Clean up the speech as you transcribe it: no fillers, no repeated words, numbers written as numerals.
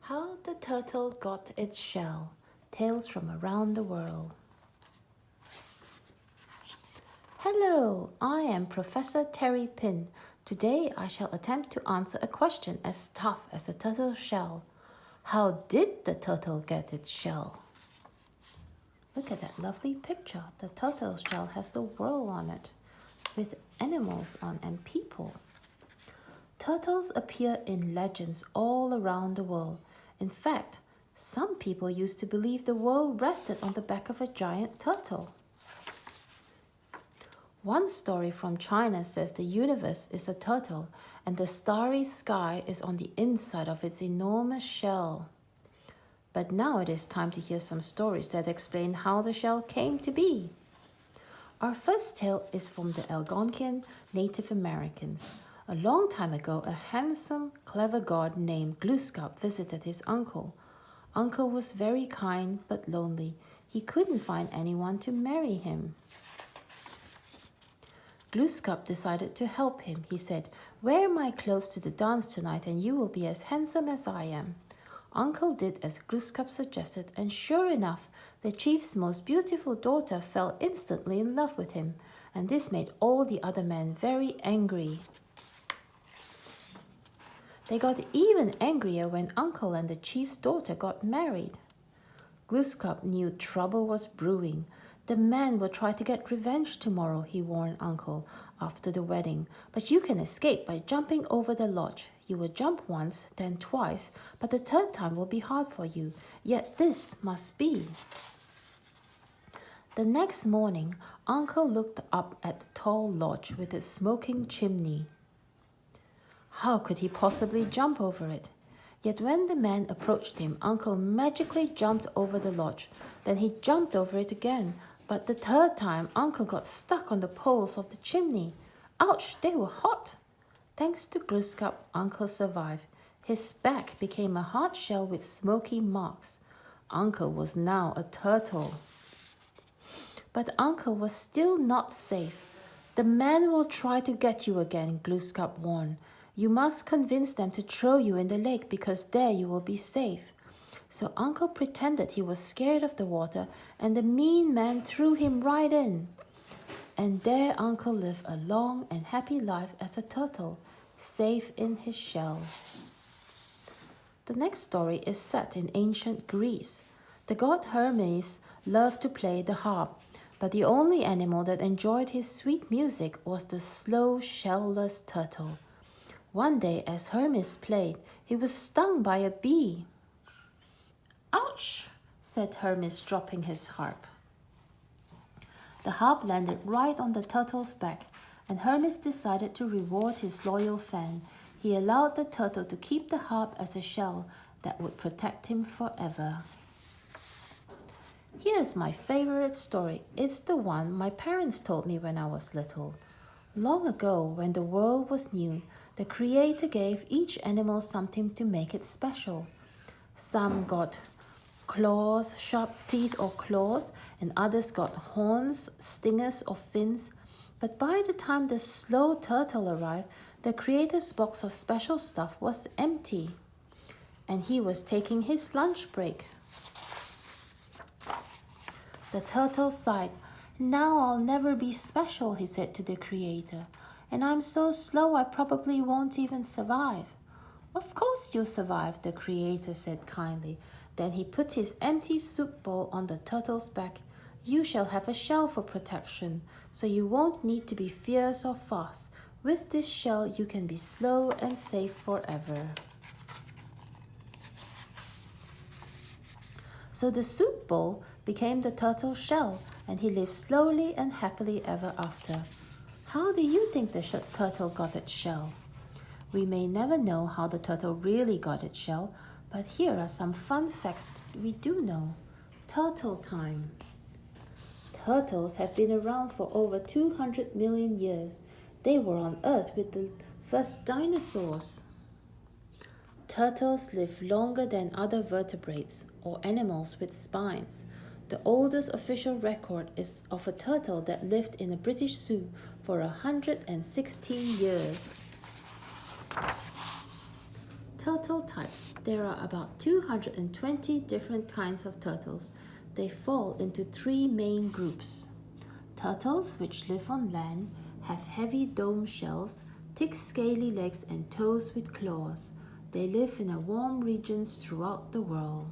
How the Turtle Got Its Shell. Tales from Around the World. Hello, I am Professor Terry Pin. Today I shall attempt to answer a question as tough as a turtle's shell. How did the turtle get its shell? Look at that lovely picture. The turtle's shell has the world on it, with animals on and people. Turtles appear in legends all around the world. In fact, some people used to believe the world rested on the back of a giant turtle. One story from China says the universe is a turtle and the starry sky is on the inside of its enormous shell. But now it is time to hear some stories that explain how the shell came to be. Our first tale is from the Algonquian Native Americans. A long time ago, a handsome, clever god named Glooskap visited his uncle. Uncle was very kind but lonely. He couldn't find anyone to marry him. Glooskap decided to help him. He said, "Wear my clothes to the dance tonight and you will be as handsome as I am." Uncle did as Glooskap suggested, and sure enough, the chief's most beautiful daughter fell instantly in love with him, and this made all the other men very angry. They got even angrier when Uncle and the chief's daughter got married. Glooskap knew trouble was brewing. "The man will try to get revenge tomorrow," he warned Uncle after the wedding. "But you can escape by jumping over the lodge. You will jump once, then twice, but the third time will be hard for you. Yet this must be." The next morning, Uncle looked up at the tall lodge with its smoking chimney. How could he possibly jump over it? Yet when the man approached him, Uncle magically jumped over the lodge. Then he jumped over it again, but the third time, Uncle got stuck on the poles of the chimney. Ouch, they were hot! Thanks to Glooskap, Uncle survived. His back became a hard shell with smoky marks. Uncle was now a turtle. But Uncle was still not safe. "The man will try to get you again," Glooskap warned. "You must convince them to throw you in the lake because there you will be safe." So Uncle pretended he was scared of the water and the mean man threw him right in. And there Uncle lived a long and happy life as a turtle, safe in his shell. The next story is set in ancient Greece. The god Hermes loved to play the harp, but the only animal that enjoyed his sweet music was the slow, shellless turtle. One day, as Hermes played, he was stung by a bee. "Ouch!" said Hermes, dropping his harp. The harp landed right on the turtle's back, and Hermes decided to reward his loyal fan. He allowed the turtle to keep the harp as a shell that would protect him forever. Here's my favorite story. It's the one my parents told me when I was little. Long ago, when the world was new, the Creator gave each animal something to make it special. Some got claws, sharp teeth or claws, and others got horns, stingers or fins. But by the time the slow turtle arrived, the Creator's box of special stuff was empty, and he was taking his lunch break. The turtle sighed. "Now I'll never be special," he said to the Creator. "And I'm so slow I probably won't even survive." "Of course you'll survive," the Creator said kindly. Then he put his empty soup bowl on the turtle's back. "You shall have a shell for protection, so you won't need to be fierce or fast. With this shell you can be slow and safe forever." So the soup bowl became the turtle's shell, and he lived slowly and happily ever after. How do you think the turtle got its shell? We may never know how the turtle really got its shell, but here are some fun facts we do know. Turtle time. Turtles have been around for over 200 million years. They were on Earth with the first dinosaurs. Turtles live longer than other vertebrates or animals with spines. The oldest official record is of a turtle that lived in a British zoo for 116 years. Turtle types. There are about 220 different kinds of turtles. They fall into three main groups. Turtles, which live on land, have heavy dome shells, thick scaly legs and toes with claws. They live in warm regions throughout the world.